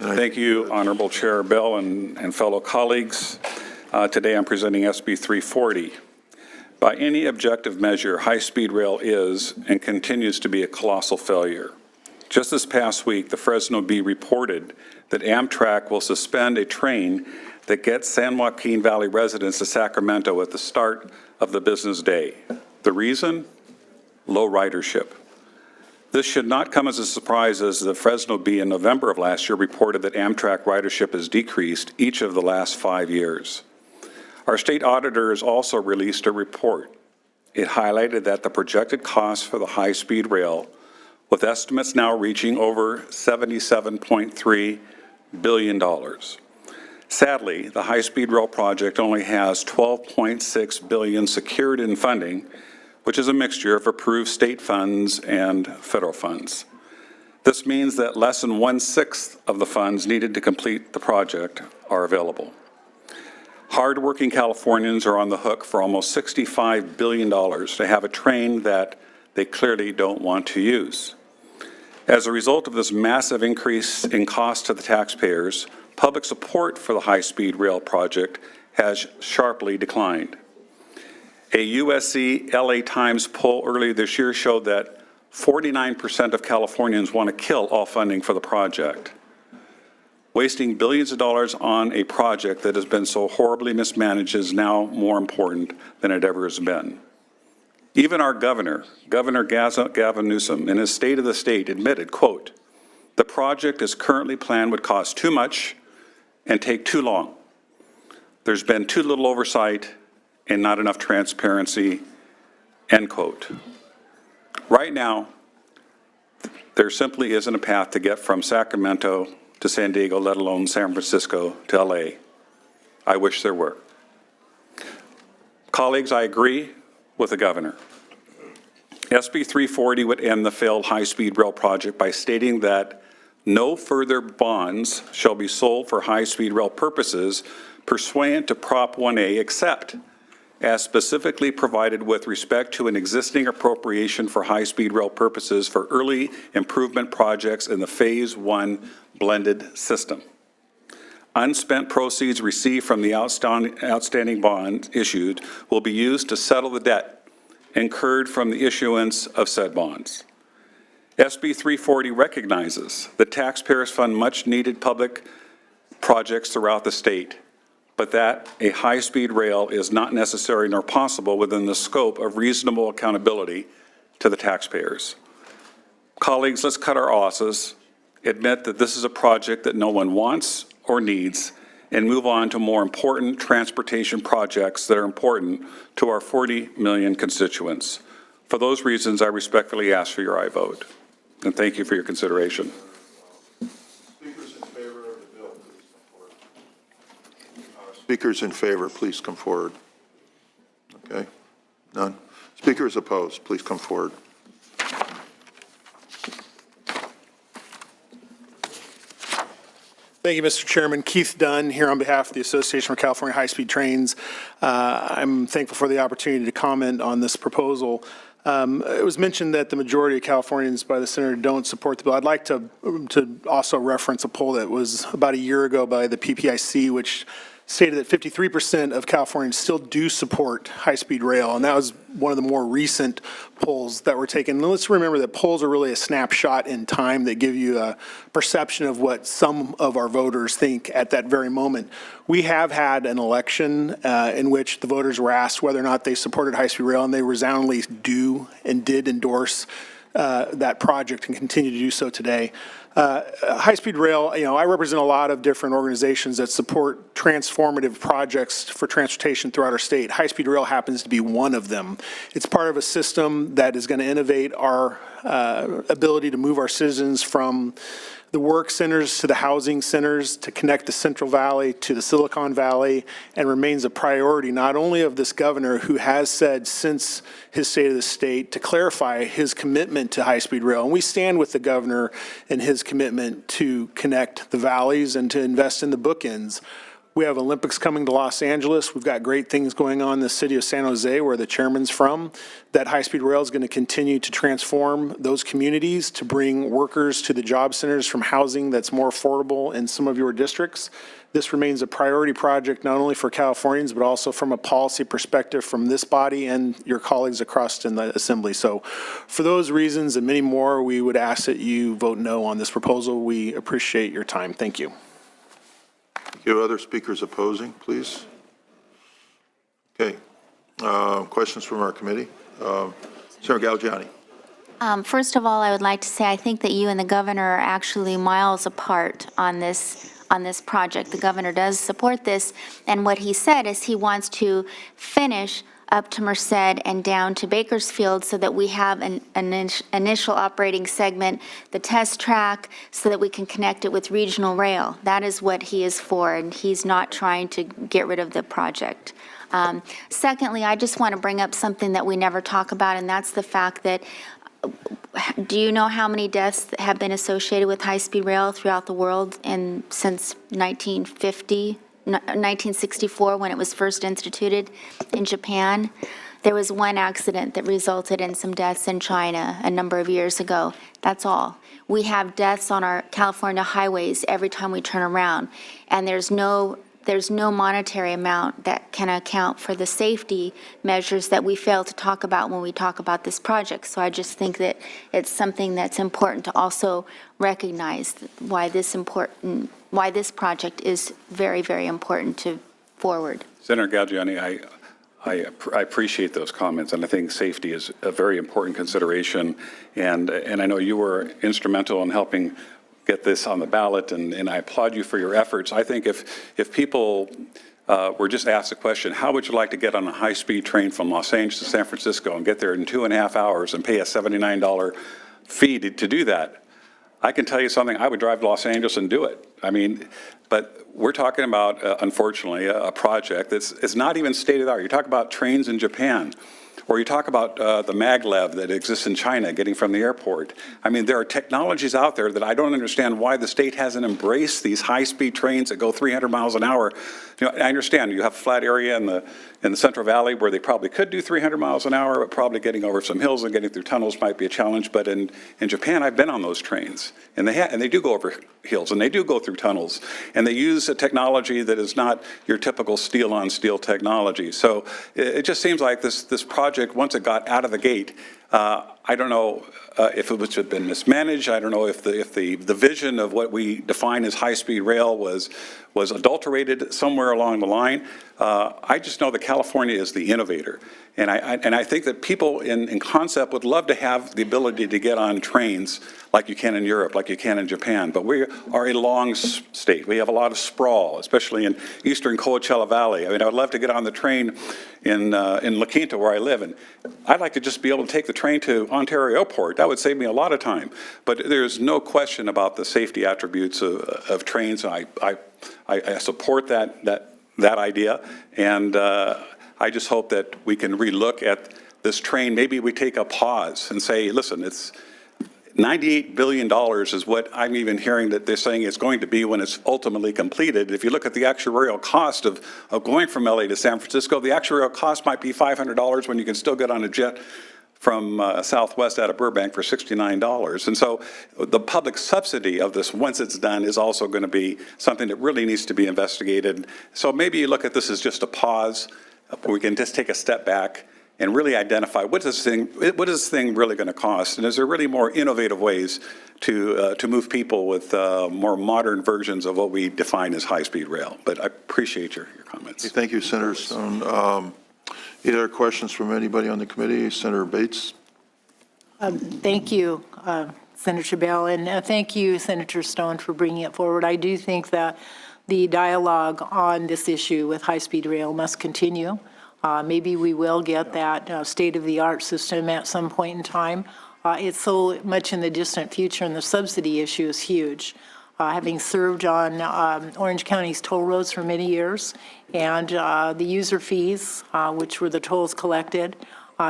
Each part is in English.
Thank you, Honorable Chair Bell and fellow colleagues. Today I'm presenting SB 340. By any objective measure, high-speed rail is and continues to be a colossal failure. Just this past week, the Fresno Bee reported that Amtrak will suspend a train that gets San Joaquin Valley residents to Sacramento at the start of the business day. The reason? Low ridership. This should not come as a surprise, as the Fresno Bee in November of last year reported that Amtrak ridership has decreased each of the last 5 years. Our state auditor has also released a report. It highlighted that the projected cost for the high-speed rail, with estimates now reaching over $77.3 billion. Sadly, the high-speed rail project only has $12.6 billion secured in funding, which is a mixture of approved state funds and federal funds. This means that less than 1/6 of the funds needed to complete the project are available. Hardworking Californians are on the hook for almost $65 billion to have a train that they clearly don't want to use. As a result of this massive increase in cost to the taxpayers, public support for the high-speed rail project has sharply declined. A USC LA Times poll earlier this year showed that 49% of Californians want to kill all funding for the project. Wasting billions of dollars on a project that has been so horribly mismanaged is now more important than it ever has been. Even our Governor Gavin Newsom, in his State of the State, admitted, quote, "The project as currently planned would cost too much and take too long. There's been too little oversight and not enough transparency," end quote. Right now, there simply isn't a path to get from Sacramento to San Diego, let alone San Francisco to LA. I wish there were. Colleagues, I agree with the governor. SB 340 would end the failed high-speed rail project by stating that no further bonds shall be sold for high-speed rail purposes pursuant to Prop 1A except as specifically provided with respect to an existing appropriation for high-speed rail purposes for early improvement projects in the Phase 1 blended system. Unspent proceeds received from the outstanding bond issued will be used to settle the debt incurred from the issuance of said bonds. SB 340 recognizes that taxpayers fund much-needed public projects throughout the state, but that a high-speed rail is not necessary nor possible within the scope of reasonable accountability to the taxpayers. Colleagues, let's cut our losses, admit that this is a project that no one wants or needs, and move on to more important transportation projects that are important to our 40 million constituents. For those reasons, I respectfully ask for your aye vote, and thank you for your consideration. Speakers in favor, please come forward. Okay, none. Speakers opposed, please come forward. Thank you, Mr. Chairman. Keith Dunn here on behalf of the Association for California High-Speed Trains. I'm thankful for the opportunity to comment on this proposal. It was mentioned that the majority of Californians by the senator don't support the bill. I'd like to also reference a poll that was about a year ago by the PPIC, which stated that 53% of Californians still do support high-speed rail, and that was one of the more recent polls that were taken. And let's remember that polls are really a snapshot in time that give you a perception of what some of our voters think at that very moment. We have had an election in which the voters were asked whether or not they supported high-speed rail, and they resoundingly do and did endorse that project and continue to do so today. High-speed rail, I represent a lot of different organizations that support transformative projects for transportation throughout our state. High-speed rail happens to be one of them. It's part of a system that is going to innovate our ability to move our citizens from the work centers to the housing centers, to connect the Central Valley to the Silicon Valley, and remains a priority not only of this governor, who has said since his State of the State to clarify his commitment to high-speed rail. And we stand with the governor in his commitment to connect the valleys and to invest in the bookends. We have Olympics coming to Los Angeles. We've got great things going on in the city of San Jose, where the chairman's from. That high-speed rail is going to continue to transform those communities to bring workers to the job centers from housing that's more affordable in some of your districts. This remains a priority project not only for Californians, but also from a policy perspective from this body and your colleagues across in the Assembly. So for those reasons and many more, we would ask that you vote no on this proposal. We appreciate your time. Thank you. Thank you. Other speakers opposing, please? Okay. Questions from our committee? Senator Galgiani. First of all, I would like to say I think that you and the governor are actually miles apart on this project. The governor does support this, and what he said is he wants to finish up to Merced and down to Bakersfield so that we have an initial operating segment, the test track, so that we can connect it with regional rail. That is what he is for, and he's not trying to get rid of the project. Secondly, I just want to bring up something that we never talk about, and that's the fact that do you know how many deaths have been associated with high-speed rail throughout the world since 1964, when it was first instituted in Japan? There was one accident that resulted in some deaths in China a number of years ago. That's all. We have deaths on our California highways every time we turn around, and there's no monetary amount that can account for the safety measures that we fail to talk about when we talk about this project. So I just think that it's something that's important to also recognize why this project is very, very important to forward. Senator Galgiani, I appreciate those comments, and I think safety is a very important consideration. And I know you were instrumental in helping get this on the ballot, and I applaud you for your efforts. I think if people were just asked the question, how would you like to get on a high-speed train from Los Angeles to San Francisco and get there in 2.5 hours and pay a $79 fee to do that? I can tell you something, I would drive to Los Angeles and do it. I mean, but we're talking about, unfortunately, a project that's not even state-of-the-art. You talk about trains in Japan, or you talk about the maglev that exists in China getting from the airport. I mean, there are technologies out there that I don't understand why the state hasn't embraced these high-speed trains that go 300 miles an hour. You know, I understand you have a flat area in the Central Valley where they probably could do 300 miles an hour, but probably getting over some hills and getting through tunnels might be a challenge. But in Japan, I've been on those trains, and they do go over hills, and they do go through tunnels, and they use a technology that is not your typical steel-on-steel technology. So it just seems like this project, once it got out of the gate, I don't know if it was been mismanaged. I don't know if the vision of what we define as high-speed rail was adulterated somewhere along the line. I just know that California is the innovator, and I think that people in concept would love to have the ability to get on trains like you can in Europe, like you can in Japan. But we are a long state. We have a lot of sprawl, especially in eastern Coachella Valley. I mean, I would love to get on the train in La Quinta, where I live, and I'd like to just be able to take the train to Ontario Airport. That would save me a lot of time. But there's no question about the safety attributes of trains. I support that idea, and I just hope that we can relook at this train. Maybe we take a pause and say, listen, it's $98 billion is what I'm even hearing that they're saying it's going to be when it's ultimately completed. If you look at the actuarial cost of going from LA to San Francisco, the actuarial cost might be $500 when you can still get on a jet from Southwest out of Burbank for $69. And so the public subsidy of this, once it's done, is also going to be something that really needs to be investigated. So maybe you look at this as just a pause. We can just take a step back and really identify what is this thing really going to cost, and is there really more innovative ways to move people with more modern versions of what we define as high-speed rail? But I appreciate your comments. Thank you, Senator Stone. Any other questions from anybody on the committee? Senator Bates. Thank you, Senator Bell, and thank you, Senator Stone, for bringing it forward. I do think that the dialogue on this issue with high-speed rail must continue. Maybe we will get that state-of-the-art system at some point in time. It's so much in the distant future, and the subsidy issue is huge. Having served on Orange County's toll roads for many years, and the user fees, which were the tolls collected,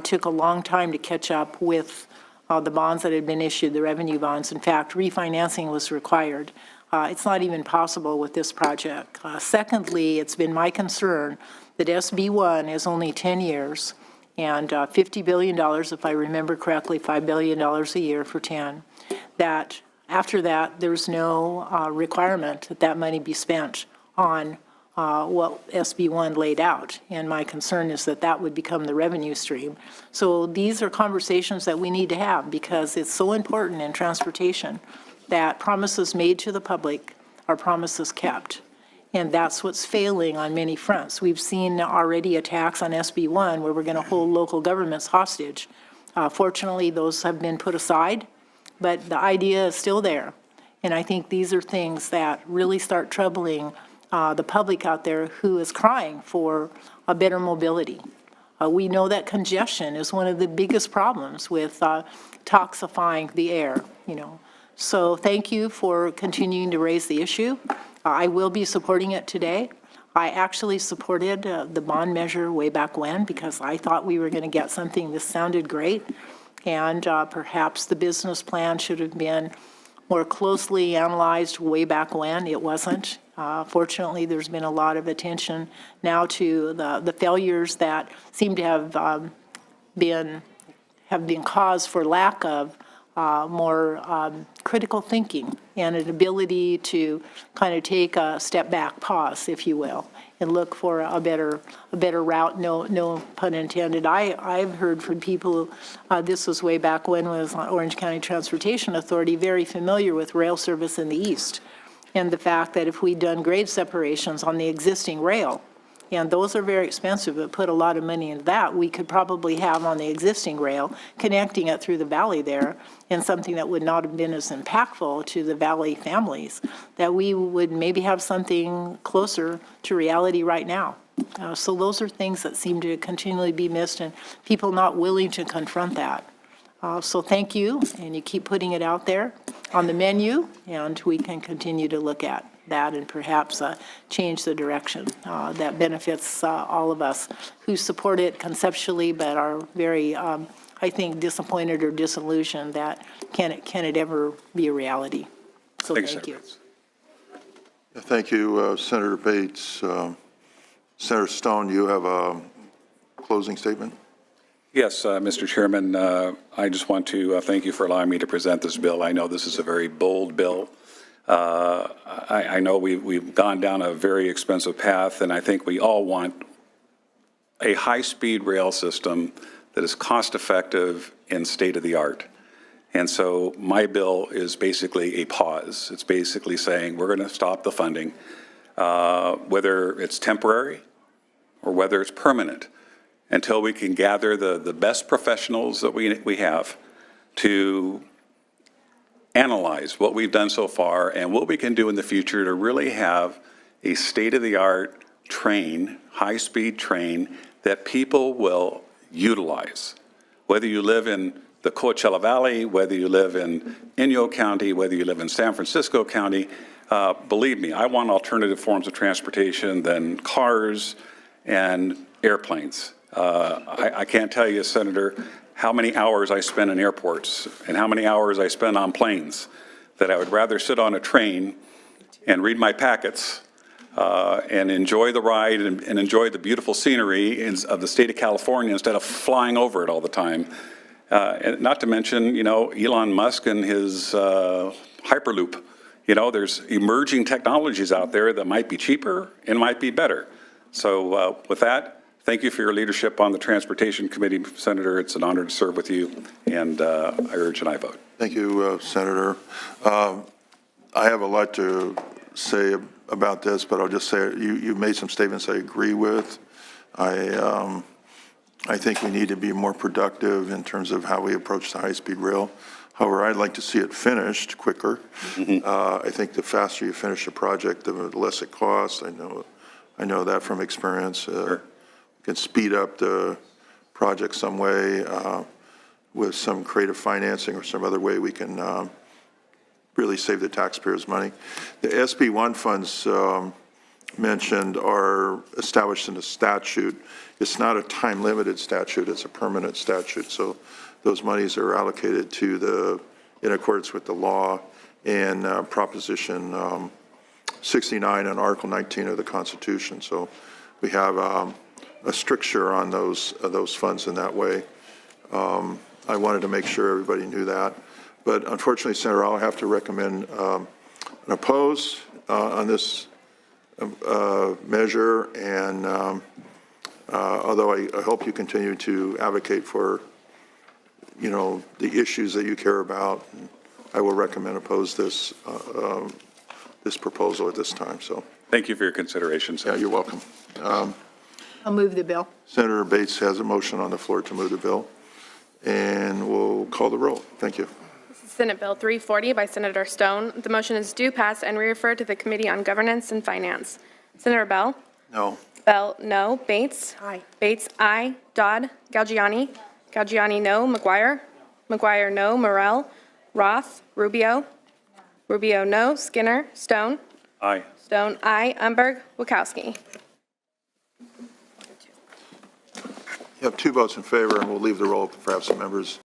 took a long time to catch up with the bonds that had been issued, the revenue bonds. In fact, refinancing was required It's not even possible with this project. Secondly, it's been my concern that SB1 is only 10 years and $50 billion, if I remember correctly, $5 billion a year for 10, that after that, there's no requirement that that money be spent on what SB1 laid out. And my concern is that that would become the revenue stream. So these are conversations that we need to have because it's so important in transportation that promises made to the public are promises kept. And that's what's failing on many fronts. We've seen already attacks on SB1 where we're going to hold local governments hostage. Fortunately, those have been put aside, but the idea is still there. And I think these are things that really start troubling the public out there who is crying for a better mobility. We know that congestion is one of the biggest problems with toxifying the air, So thank you for continuing to raise the issue. I will be supporting it today. I actually supported the bond measure way back when because I thought we were going to get something. This sounded great. And perhaps the business plan should have been more closely analyzed way back when. It wasn't. Fortunately, there's been a lot of attention now to the failures that seem to have been cause for lack of more critical thinking and an ability to kind of take a step back, pause, if you will, and look for a better route, no pun intended. I've heard from people, this was way back when was Orange County Transportation Authority, very familiar with rail service in the east, and the fact that if we'd done grade separations on the existing rail, and those are very expensive, but put a lot of money into that, we could probably have on the existing rail, connecting it through the valley there, and something that would not have been as impactful to the valley families, that we would maybe have something closer to reality right now. So those are things that seem to continually be missed and people not willing to confront that. So thank you, and you keep putting it out there on the menu, and we can continue to look at that and perhaps change the direction that benefits all of us who support it conceptually but are very, I think, disappointed or disillusioned that can it ever be a reality. So thank you. Thank you, Senator Bates. Senator Stone, you have a closing statement? Yes, Mr. Chairman, I just want to thank you for allowing me to present this bill. I know this is a very bold bill. I know we've gone down a very expensive path, and I think we all want a high-speed rail system that is cost-effective and state-of-the-art. And so my bill is basically a pause. It's basically saying we're going to stop the funding, whether it's temporary or whether it's permanent, until we can gather the best professionals that we have to analyze what we've done so far and what we can do in the future to really have a state-of-the-art train, high-speed train that people will utilize. Whether you live in the Coachella Valley, whether you live in Inyo County, whether you live in San Francisco County, believe me, I want alternative forms of transportation than cars and airplanes. I can't tell you, Senator, how many hours I spend in airports and how many hours I spend on planes that I would rather sit on a train and read my packets and enjoy the ride and enjoy the beautiful scenery of the state of California instead of flying over it all the time. And not to mention, Elon Musk and his Hyperloop. There's emerging technologies out there that might be cheaper and might be better. So with that, thank you for your leadership on the Transportation Committee, Senator. It's an honor to serve with you, and I urge an aye vote. Thank you, Senator. I have a lot to say about this, but I'll just say you made some statements I agree with. I think we need to be more productive in terms of how we approach the high-speed rail. However, I'd like to see it finished quicker. I think the faster you finish a project, the less it costs. I know that from experience. Sure. Can speed up the project some way with some creative financing or some other way we can really save the taxpayers money. The SB1 funds mentioned are established in a statute. It's not a time-limited statute, it's a permanent statute. So those monies are allocated in accordance with the law, and Proposition 69 and Article 19 of the Constitution. So we have a stricture on those funds in that way. I wanted to make sure everybody knew that. But unfortunately, Senator, I'll have to recommend an oppose on this measure, and although I hope you continue to advocate for, you know, the issues that you care about, I will recommend oppose this proposal at this time. So Thank you for your consideration, yeah, Senator. you're welcome. I'll move the bill. Senator Bates has a motion on the floor to move the bill, and we'll call the roll. Thank you. Senate Bill 340 by Senator Stone. The motion is due pass and referred to the Committee on Governance and Finance. Senator Bell? No. Bell, no. Bates? Aye. Bates, aye. Dodd? Galgiani? Galgiani, no. McGuire? McGuire, no. Morel? Roth? Rubio? Rubio, no. Skinner? Stone? Aye. Stone, aye. Umberg? Wachowski? You have 2 votes in favor, and we'll leave the roll for absent members.